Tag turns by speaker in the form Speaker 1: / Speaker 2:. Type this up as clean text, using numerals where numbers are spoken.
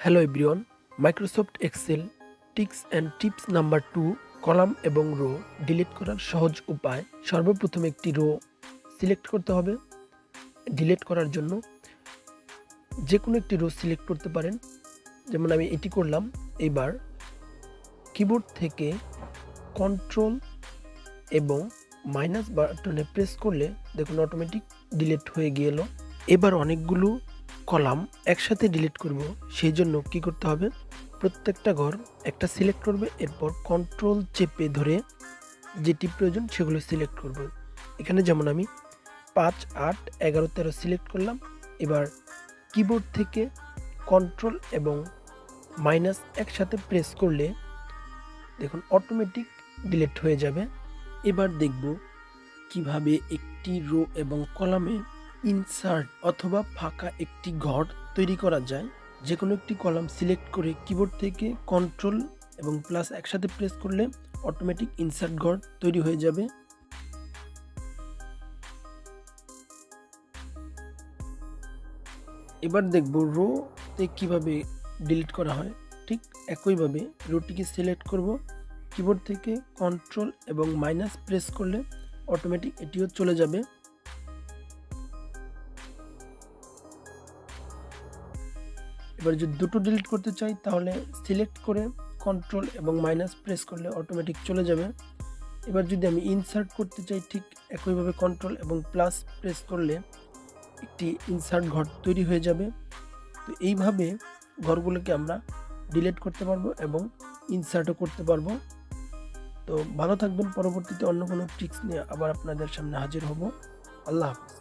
Speaker 1: Hello everyone, Microsoft Excel tips and tips number 2 column এবং row delete করার সহজ উপায়। সর্বপ্রথম একটি রো সিলেক্ট করতে হবে। ডিলিট করার জন্য যে কোনো একটি রো সিলেক্ট করতে পারেন, যেমন আমি এটি করলাম। এবার কিবোর্ড থেকে কন্ট্রোল এবং মাইনাস বাটনে প্রেস করলে দেখুন অটোমেটিক ডিলিট হয়ে গেল। এবার অনেকগুলো কলাম একসাথে ডিলিট করব, সেই জন্য কি করতে হবে, প্রত্যেকটা ঘর একটা সিলেক্ট করবে, এরপর কন্ট্রোল চেপে ধরে যেটি প্রয়োজন সেগুলো সিলেক্ট করব। এখানে যেমন আমি 5, 8, 11, 13 সিলেক্ট করলাম। এবার কিবোর্ড থেকে কন্ট্রোল এবং মাইনাস একসাথে প্রেস করলে দেখুন অটোমেটিক ডিলিট হয়ে যাবে। এবার দেখব কিভাবে একটি রো এবং কলামে ইনসার্ট অথবা ফাঁকা একটি ঘর তৈরি করা যায়। যে কোনো একটি কলাম সিলেক্ট করে কিবোর্ড থেকে কন্ট্রোল এবং প্লাস একসাথে প্রেস করলে অটোমেটিক ইনসার্ট ঘর তৈরি হয়ে যাবে। এবার দেখব রোতে কিভাবে ডিলিট করা হয়। ঠিক একইভাবে রোটিকে সিলেক্ট করব, কিবোর্ড থেকে কন্ট্রোল এবং মাইনাস প্রেস করলে অটোমেটিক এটিও চলে যাবে। এবার যদি দুটো ডিলিট করতে চাই তাহলে সিলেক্ট করে কন্ট্রোল এবং মাইনাস প্রেস করলে অটোমেটিক চলে যাবে। এবার যদি আমি ইনসার্ট করতে চাই, ঠিক একইভাবে কন্ট্রোল এবং প্লাস প্রেস করলে একটি ইনসার্ট ঘর তৈরি হয়ে যাবে। তো এইভাবে ঘরগুলোকে আমরা ডিলিট করতে পারবো এবং ইনসার্টও করতে পারবো। তো ভালো থাকবেন, পরবর্তীতে অন্য কোনো ট্রিক্স নিয়ে আবার আপনাদের সামনে হাজির হব। আল্লাহ হাফেজ।